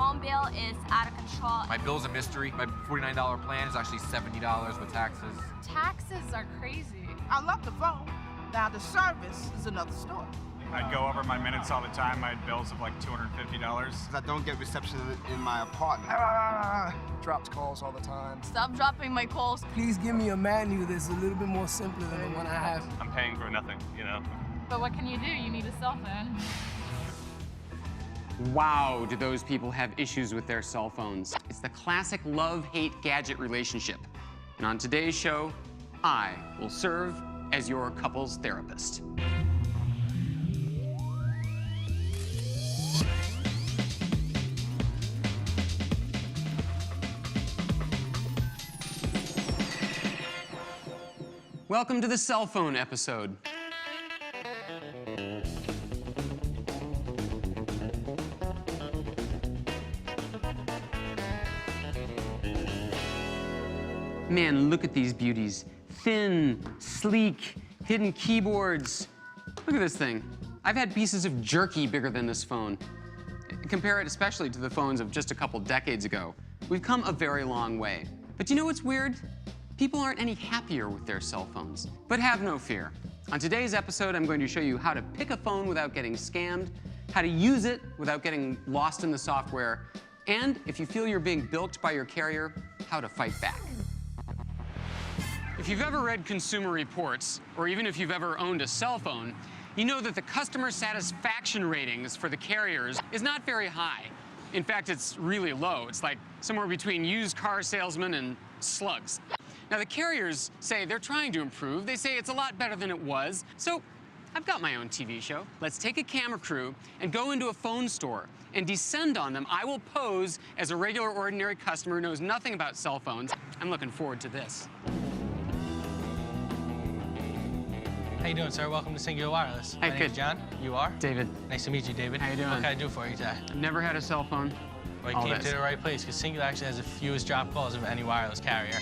phone bill is out of control. My bill's a mystery. My $49 plan is actually $70 with taxes. Taxes are crazy. I love the phone. Now the service is another story. I'd go over my minutes all the time. I had bills of like $250. I don't get reception in my apartment. Drops calls all the time. Stop dropping my calls. Please give me a menu that's a little bit more simpler than the one I have. I'm paying for nothing, you know? But what can you do? You need a cell phone. Wow, do those people have issues with their cell phones. It's the classic love-hate gadget relationship. And on today's show, I will serve as your couples therapist. Welcome to the cell phone episode. Man, look at these beauties. Thin, sleek, hidden keyboards. Look at this thing. I've had pieces of jerky bigger than this phone. Compare it especially to the phones of just a couple decades ago. We've come a very long way. But you know what's weird? People aren't any happier with their cell phones. But have no fear. On today's episode, I'm going to show you how to pick a phone without getting scammed, how to use it without getting lost in the software, and if you feel you're being bilked by your carrier, how to fight back. If you've ever read Consumer Reports, or even if you've ever owned a cell phone, you know that the customer satisfaction ratings for the carriers is not very high. In fact, it's really low. It's like somewhere between used car salesmen and slugs. Now, the carriers say they're trying to improve. They say it's a lot better than it was. So I've got my own TV show. Let's take a camera crew and go into a phone store and descend on them. I will pose as a regular, ordinary customer who knows nothing about cell phones. I'm looking forward to this. How you doing, sir? Welcome to Singular Wireless. Hi, My name is John. You are? David. Nice to meet you, David. How you doing? What can I do for you today? I've never had a cell phone. Well, you All came this. to the right place, because Singular actually has the fewest drop calls of any wireless carrier.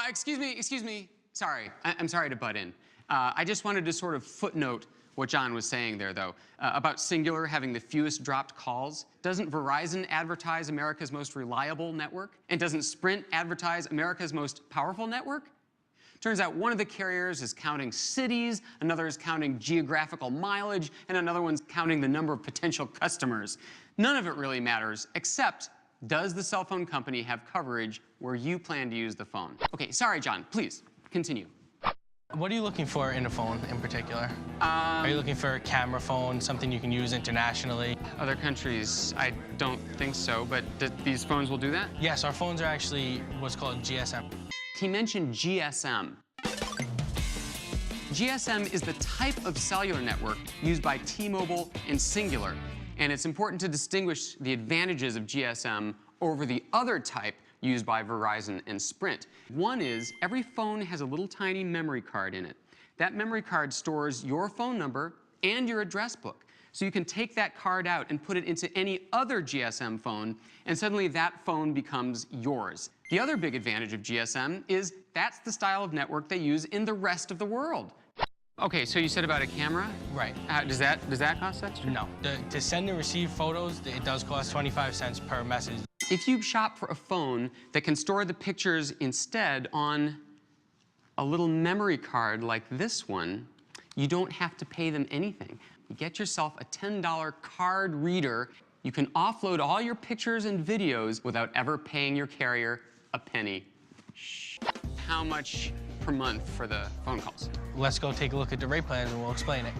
Excuse me. Sorry, I'm sorry to butt in. I just wanted to sort of footnote what John was saying there, though, about Singular having the fewest dropped calls. Doesn't Verizon advertise America's most reliable network? And doesn't Sprint advertise America's most powerful network? Turns out one of the carriers is counting cities, another is counting geographical mileage, and another one's counting the number of potential customers. None of it really matters, except does the cell phone company have coverage where you plan to use the phone? Okay, sorry, John, please, continue. What are you looking for in a phone in particular? Are you looking for a camera phone, something you can use internationally? Other countries, I don't think so, but these phones will do that? Yes, our phones are actually what's called GSM. He mentioned GSM. GSM is the type of cellular network used by T-Mobile and Singular, and it's important to distinguish the advantages of GSM over the other type used by Verizon and Sprint. One is every phone has a little tiny memory card in it. That memory card stores your phone number and your address book. So you can take that card out and put it into any other GSM phone, and suddenly that phone becomes yours. The other big advantage of GSM is that's the style of network they use in the rest of the world. Okay, so you said about a camera? Right. Does that cost extra? No. To send and receive photos, it does cost 25 cents per message. If you shop for a phone that can store the pictures instead on a little memory card like this one, you don't have to pay them anything. You get yourself a $10 card reader. You can offload all your pictures and videos without ever paying your carrier a penny. Shh. How much per month for the phone calls? Let's go take a look at the rate plans and we'll explain it.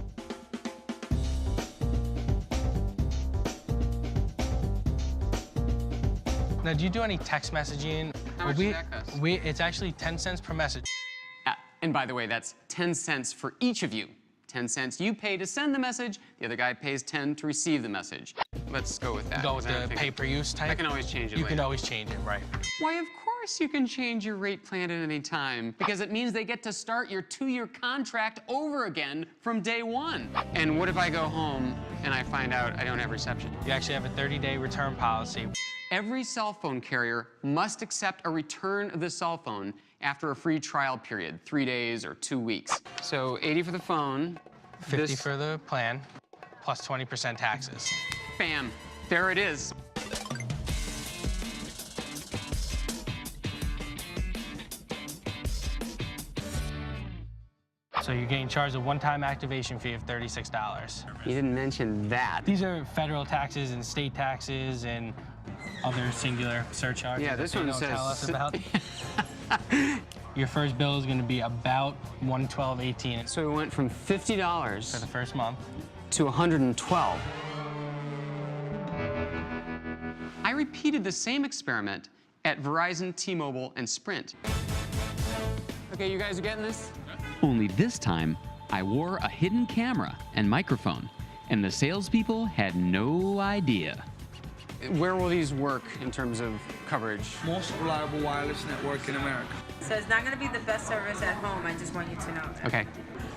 Now, do you do any text messaging? How much does that cost? It's actually 10 cents per message. And by the way, that's 10 cents for each of you. 10 cents you pay to send the message, the other guy pays 10 to receive the message. Let's go with that. Go with the pay-per-use type? I can always change it You later. can always change it, right. Why, of course you can change your rate plan at any time, because it means they get to start your 2-year contract over again from day one. And what if I go home and I find out I don't have reception? You actually have a 30-day return policy. Every cell phone carrier must accept a return of the cell phone after a free trial period, 3 days or 2 weeks. So 80 for the phone. 50 for the plan, plus 20% taxes. Bam, there it is. You're getting charged a one-time activation fee of $36. You didn't mention that. These are federal taxes and state taxes and other singular surcharges. Yeah, this that they one don't says... tell us about. Your first bill is going to be about $112.18 So we went from $50 for the first month to $112. I repeated the same experiment at Verizon, T-Mobile, and Sprint. Okay, you guys are getting this? Only this time, I wore a hidden camera and microphone, and the salespeople had no idea. Where will these work in terms of coverage? Most reliable wireless network in America. So it's not going to be the best service at home. I just want you to know that. Okay.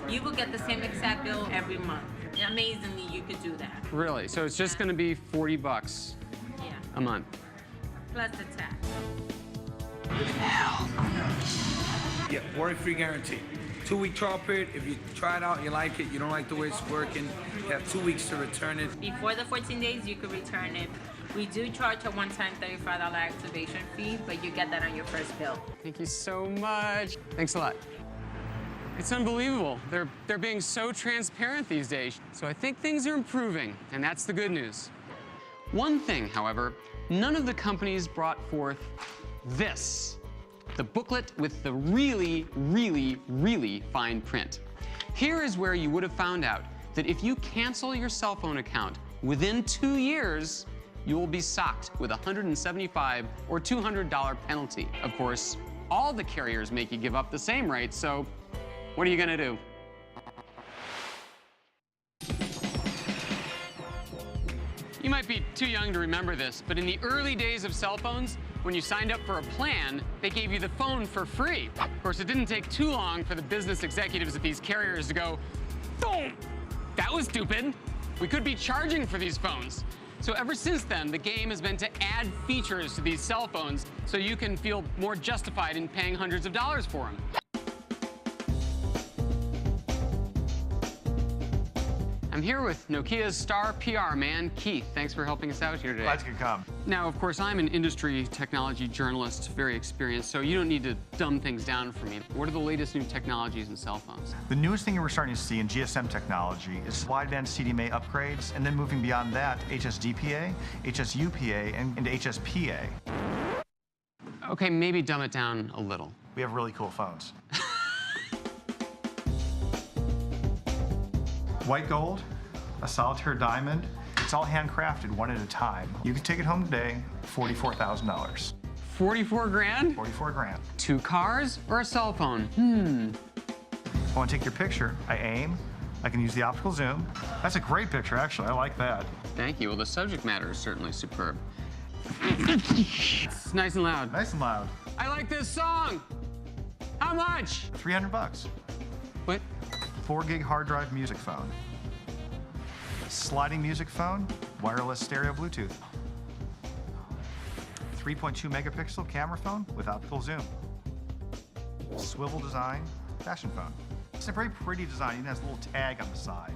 You will get the same exact bill every month. Amazingly, you could do that. Really? So it's just going to be $40 a month? Plus the tax. Yeah, worry-free guarantee. 2-week trial period. If you try it out, you like it, you don't like the way it's working, you have 2 weeks to return it. Before the 14 days, you could return it. We do charge a one-time $35 activation fee, but you get that on your first bill. Thank you so much. Thanks a lot. It's unbelievable. They're being so transparent these days. So I think things are improving, and that's the good news. One thing, however, none of the companies brought forth this. The booklet with the really, really, really fine print. Here is where you would have found out that if you cancel your cell phone account within 2 years, you will be socked with a $175 or $200 penalty. Of course, all the carriers make you give up the same rate, so what are you gonna do? You might be too young to remember this, but in the early days of cell phones, when you signed up for a plan, they gave you the phone for free. Of course, it didn't take too long for the business executives at these carriers to go, boom, that was stupid. We could be charging for these phones. So ever since then, the game has been to add features to these cell phones so you can feel more justified in paying hundreds of dollars for them. I'm here with Nokia's star PR man, Keith. Thanks for helping us out here today. Glad you could come. Now, of course, I'm an industry technology journalist, very experienced, so you don't need to dumb things down for me. What are the latest new technologies in cell phones? The newest thing we're starting to see in GSM technology is wideband CDMA upgrades, and then moving beyond that, HSDPA, HSUPA, and HSPA. Okay, maybe dumb it down a little. We have really cool phones. White gold, a solitaire diamond. It's all handcrafted one at a time. You can take it home today, $44,000. 44 grand? 44 grand. 2 cars or a cell phone? I want to take your picture. I aim. I can use the optical zoom. That's a great picture, actually. I like that. Thank you. Well, the subject matter is certainly superb. It's nice and loud. Nice and loud. I like this song. How much? $300. What? 4 gig hard drive music phone. Sliding music phone, wireless stereo Bluetooth. 3.2 megapixel camera phone with optical zoom. Swivel design, fashion phone. It's a very pretty design, even has a little tag on the side.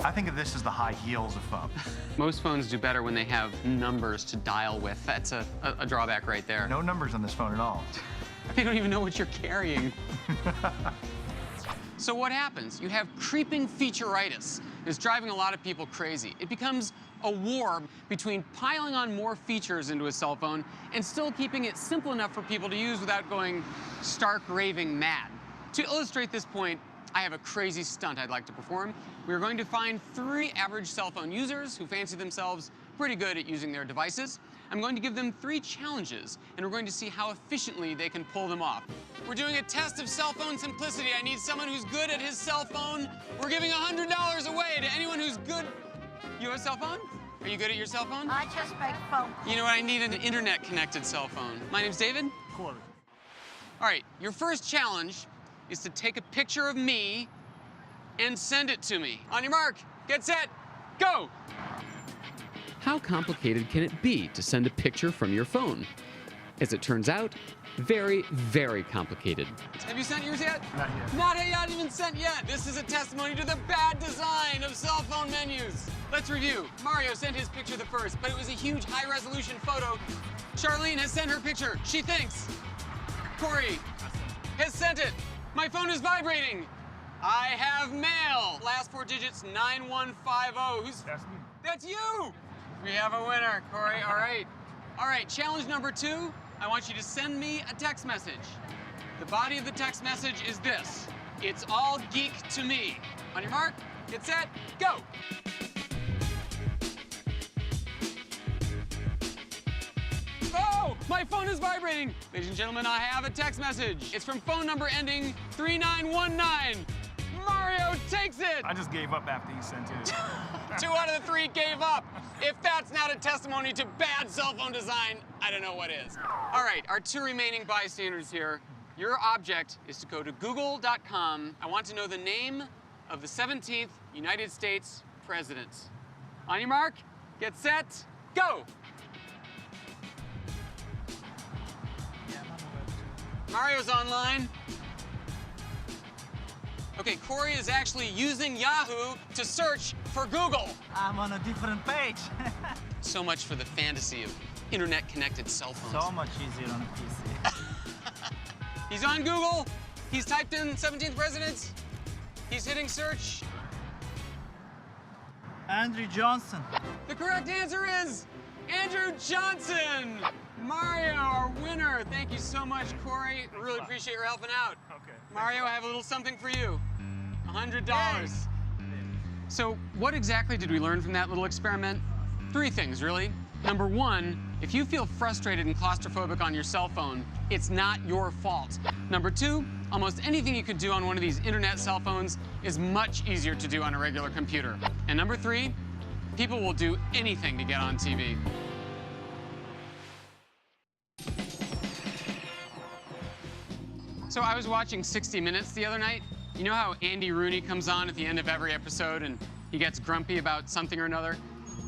I think of this as the high heels of phones. Most phones do better when they have numbers to dial with. That's a drawback right there. No numbers on this phone at all. They don't even know what you're carrying. So what happens? You have creeping featureitis. It's driving a lot of people crazy. It becomes a war between piling on more features into a cell phone and still keeping it simple enough for people to use without going stark raving mad. To illustrate this point, I have a crazy stunt I'd like to perform. We're going to find 3 average cell phone users who fancy themselves pretty good at using their devices. I'm going to give them 3 challenges, and we're going to see how efficiently they can pull them off. We're doing a test of cell phone simplicity. I need someone who's good at his cell phone. We're giving $100 away to anyone who's good. You have a cell phone? Are you good at your cell phone? I just make phone calls. You know what? I need an internet-connected cell phone. My name's David. Corey. All right, your first challenge is to take a picture of me and send it to me. On your mark, get set, go! How complicated can it be to send a picture from your phone? As it turns out, very, very complicated. Have you sent yours yet? Not yet. Not even sent yet. This is a testimony to the bad design of cell phone menus. Let's review. Mario sent his picture the first, but it was a huge high-resolution photo. Charlene has sent her picture. She thinks. Corey has sent it. My phone is vibrating. I have mail. Last 4 digits, 9150. That's me. That's you! We have a winner, Corey. All right. All right, challenge number 2. I want you to send me a text message. The body of the text message is this. It's all geek to me. On your mark, get set, go! Oh, my phone is vibrating. Ladies and gentlemen, I have a text message. It's from phone number ending 3919. Mario takes it. I just gave up after you sent it. 2 out of the 3 gave up. If that's not a testimony to bad cell phone design, I don't know what is. All right, our 2 remaining bystanders here. Your object is to go to google.com. I want to know the name of the 17th United States president. On your mark, get set, go! Mario's online. Okay, Corey is actually using Yahoo to search for Google. I'm on a different page. So much for the fantasy of internet-connected cell phones. So much easier on a PC. He's on Google. He's typed in 17th president. He's hitting search. Andrew Johnson. The correct answer is Andrew Johnson. Mario, our winner. Thank you so much, Corey. Really appreciate your helping out. Okay. Mario, I have a little something for you. $100. So what exactly did we learn from that little experiment? 3 things, really. Number 1, if you feel frustrated and claustrophobic on your cell phone, it's not your fault. Number 2, almost anything you could do on one of these internet cell phones is much easier to do on a regular computer. And number 3, people will do anything to get on TV. So I was watching 60 Minutes the other night. You know how Andy Rooney comes on at the end of every episode and he gets grumpy about something or another?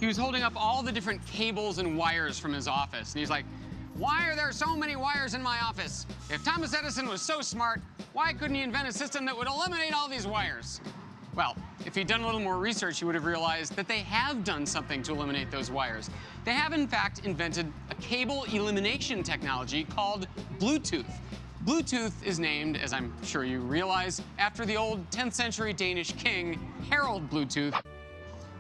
He was holding up all the different cables and wires from his office, and he's like, why are there so many wires in my office? If Thomas Edison was so smart, why couldn't he invent a system that would eliminate all these wires? Well, if he'd done a little more research, he would have realized that they have done something to eliminate those wires. They have, in fact, invented a cable elimination technology called Bluetooth. Bluetooth is named, as I'm sure you realize, after the old 10th century Danish king, Harald Bluetooth,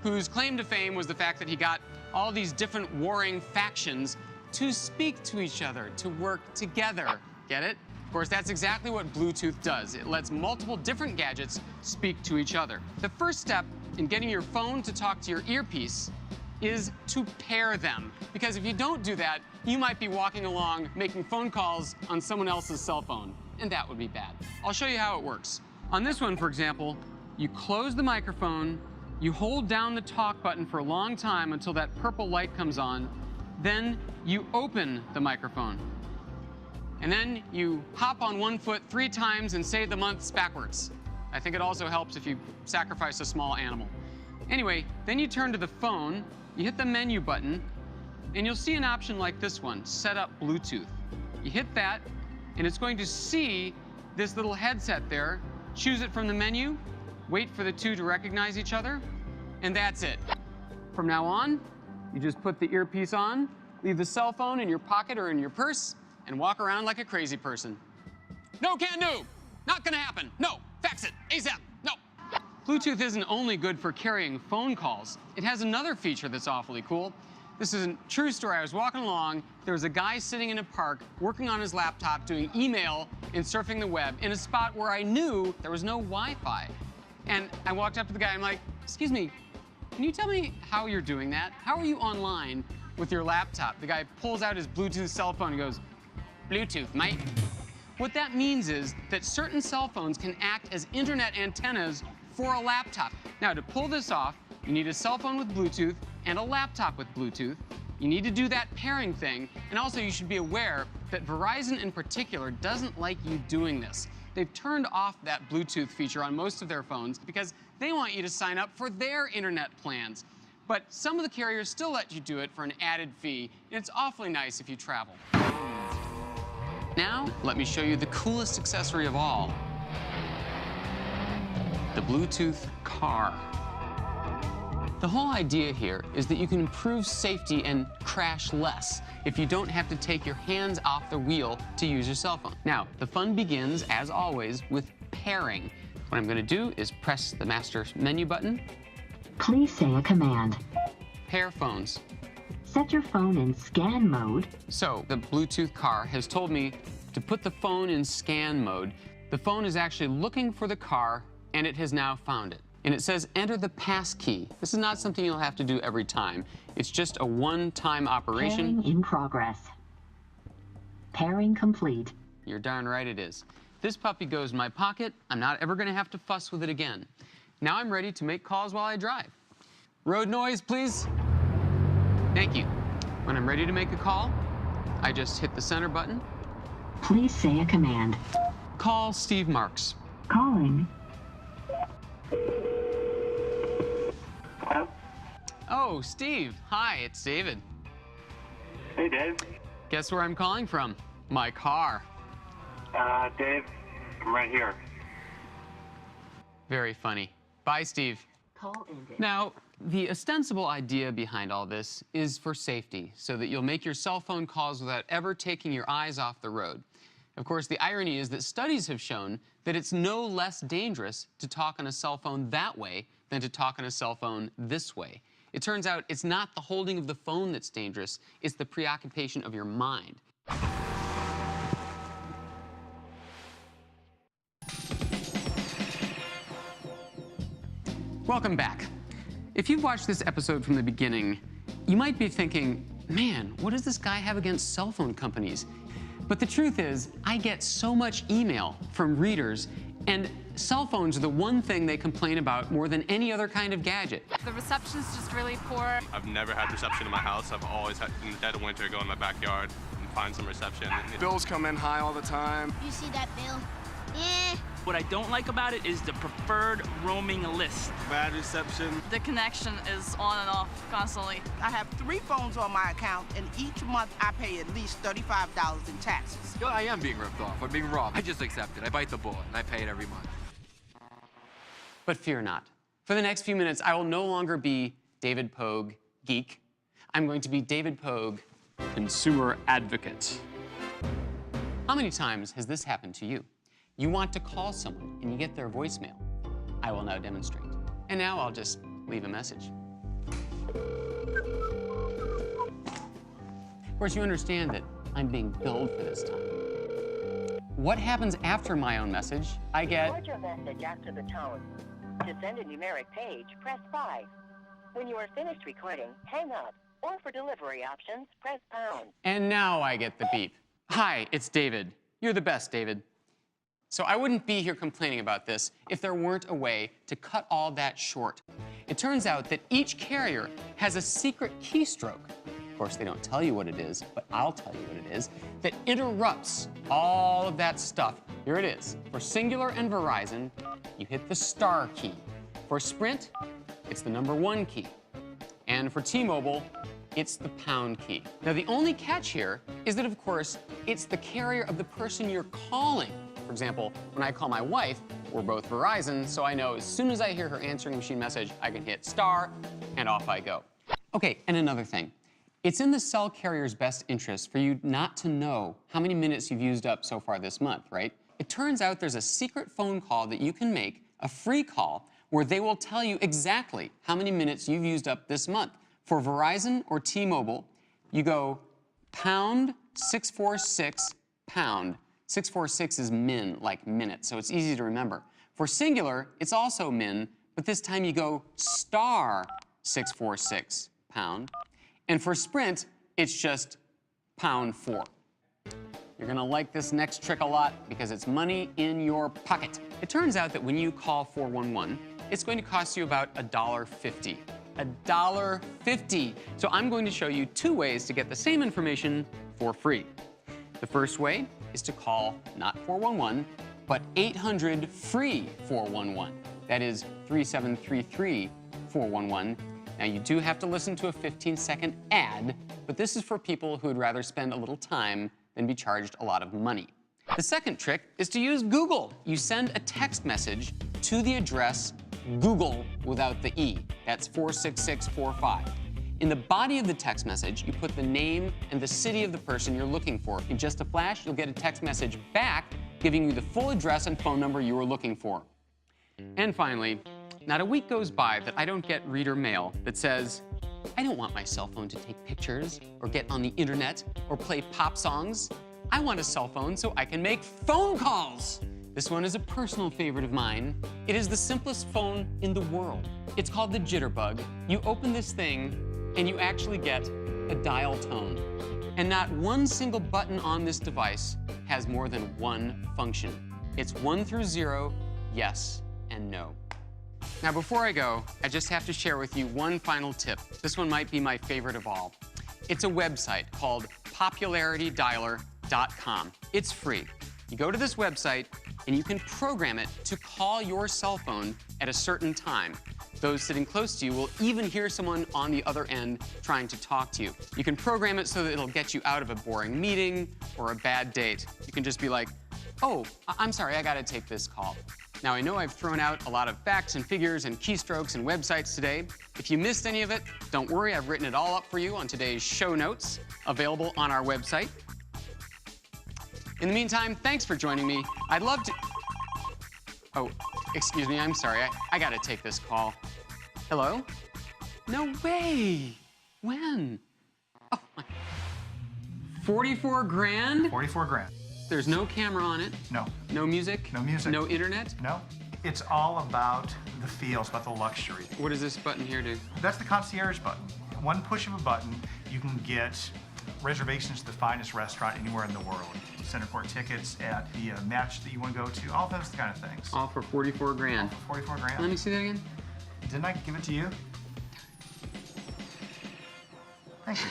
whose claim to fame was the fact that he got all these different warring factions to speak to each other, to work together. Get it? Of course, that's exactly what Bluetooth does. It lets multiple different gadgets speak to each other. The first step in getting your phone to talk to your earpiece is to pair them. Because if you don't do that, you might be walking along making phone calls on someone else's cell phone, and that would be bad. I'll show you how it works. On this one, for example, you close the microphone, you hold down the talk button for a long time until that purple light comes on, then you open the microphone. And then you hop on one foot 3 times and say the months backwards. I think it also helps if you sacrifice a small animal. Anyway, then you turn to the phone, you hit the menu button, and you'll see an option like this one, Set Up Bluetooth. You hit that, and it's going to see this little headset there, choose it from the menu, wait for the 2 to recognize each other, and that's it. From now on, you just put the earpiece on, leave the cell phone in your pocket or in your purse, and walk around like a crazy person. No, can't do. Not gonna happen. No, fax it, ASAP, no. Bluetooth isn't only good for carrying phone calls. It has another feature that's awfully cool. This is a true story. I was walking along, there was a guy sitting in a park working on his laptop doing email and surfing the web in a spot where I knew there was no Wi-Fi. And I walked up to the guy, I'm like, excuse me, can you tell me how you're doing that? How are you online with your laptop? The guy pulls out his Bluetooth cell phone and goes, Bluetooth, mate. What that means is that certain cell phones can act as internet antennas for a laptop. Now, to pull this off, you need a cell phone with Bluetooth and a laptop with Bluetooth. You need to do that pairing thing, and also you should be aware that Verizon in particular doesn't like you doing this. They've turned off that Bluetooth feature on most of their phones because they want you to sign up for their internet plans. But some of the carriers still let you do it for an added fee, and it's awfully nice if you travel. Now, let me show you the coolest accessory of all, the Bluetooth car. The whole idea here is that you can improve safety and crash less if you don't have to take your hands off the wheel to use your cell phone. Now, the fun begins, as always, with pairing. What I'm going to do is press the master menu button. Please say a command. Pair phones. Set your phone in scan mode. So the Bluetooth car has told me to put the phone in scan mode. The phone is actually looking for the car, and it has now found it. And it says enter the pass key. This is not something you'll have to do every time. It's just a one-time operation. Pairing in progress. Pairing complete. You're darn right it is. This puppy goes in my pocket. I'm not ever going to have to fuss with it again. Now I'm ready to make calls while I drive. Road noise, please. Thank you. When I'm ready to make a call, I just hit the center button. Please say a command. Call Steve Marks. Calling. Hello? Oh, Steve. Hi, it's David. Hey, Dave. Guess where I'm calling from? My car. Dave, I'm right here. Very funny. Bye, Steve. Call ended. Now, the ostensible idea behind all this is for safety, so that you'll make your cell phone calls without ever taking your eyes off the road. Of course, the irony is that studies have shown that it's no less dangerous to talk on a cell phone that way than to talk on a cell phone this way. It turns out it's not the holding of the phone that's dangerous, it's the preoccupation of your mind. Welcome back. If you've watched this episode from the beginning, you might be thinking, man, what does this guy have against cell phone companies? But the truth is, I get so much email from readers, and cell phones are the one thing they complain about more than any other kind of gadget. The reception's just really poor. I've never had reception in my house. I've always had, in the dead of winter, go in my backyard and find some reception. Bills come in high all the time. You see that bill? Eh. What I don't like about it is the preferred roaming list. Bad reception. The connection is on and off constantly. I have 3 phones on my account, and each month I pay at least $35 in taxes. Yo, I am being ripped off. I'm being robbed. I just accept it. I bite the bullet, and I pay it every month. But fear not. For the next few minutes, I will no longer be David Pogue, Geek. I'm going to be David Pogue, Consumer Advocate. How many times has this happened to you? You want to call someone, and you get their voicemail. I will now demonstrate. And now I'll just leave a message. Of course, you understand that I'm being billed for this time. What happens after my own message? I get... Record your message after the tone. To send a numeric page, press 5. When you are finished recording, hang up. Or for delivery options, press pound. And now I get the beep. Hi, it's David. You're the best, David. So I wouldn't be here complaining about this if there weren't a way to cut all that short. It turns out that each carrier has a secret keystroke. Of course, they don't tell you what it is, but I'll tell you what it is, that interrupts all of that stuff. Here it is. For Singular and Verizon, you hit the star key. For Sprint, it's the #1 key. And for T-Mobile, it's the pound key. Now, the only catch here is that, of course, it's the carrier of the person you're calling. For example, when I call my wife, we're both Verizon, so I know as soon as I hear her answering machine message, I can hit star, and off I go. Okay, and another thing. It's in the cell carrier's best interest for you not to know how many minutes you've used up so far this month, right? It turns out there's a secret phone call that you can make, a free call, where they will tell you exactly how many minutes you've used up this month. For Verizon or T-Mobile, you go pound 646 pound. 646 is min, like minute, so it's easy to remember. For Singular, it's also min, but this time you go star 646 pound. And for Sprint, it's just pound 4. You're gonna like this next trick a lot because it's money in your pocket. It turns out that when you call 411, it's going to cost you about $1.50. $1.50. So I'm going to show you 2 ways to get the same information for free. The first way is to call not 411, but 800-FREE-411. That is 3733-411. Now, you do have to listen to a 15-second ad, but this is for people who would rather spend a little time than be charged a lot of money. The second trick is to use Google. You send a text message to the address Google without the E. That's 46645. In the body of the text message, you put the name and the city of the person you're looking for. In just a flash, you'll get a text message back giving you the full address and phone number you were looking for. And finally, not a week goes by that I don't get reader mail that says, I don't want my cell phone to take pictures or get on the internet or play pop songs. I want a cell phone so I can make phone calls. This one is a personal favorite of mine. It is the simplest phone in the world. It's called the Jitterbug. You open this thing and you actually get a dial tone. And not one single button on this device has more than one function. It's 1 through 0, yes and no. Now, before I go, I just have to share with you one final tip. This one might be my favorite of all. It's a website called popularitydialer.com. It's free. You go to this website and you can program it to call your cell phone at a certain time. Those sitting close to you will even hear someone on the other end trying to talk to you. You can program it so that it'll get you out of a boring meeting or a bad date. You can just be like, oh, I'm sorry, I gotta take this call. Now, I know I've thrown out a lot of facts and figures and keystrokes and websites today. If you missed any of it, don't worry, I've written it all up for you on today's show notes, available on our website. In the meantime, thanks for joining me. I'd love to... Oh, excuse me, I'm sorry, I gotta take this call. Hello? No way! When? Oh, my... 44 grand? 44 grand. There's no camera on it. No. No music? No music. No internet? No. It's all about the feel, it's about the luxury. What does this button here do? That's the concierge button. One push of a button, you can get reservations to the finest restaurant anywhere in the world. Center court tickets at the match that you want to go to, all those kind of things. All for 44 grand. All for 44 grand. Let me see that again. Didn't I give it to you? Thank you.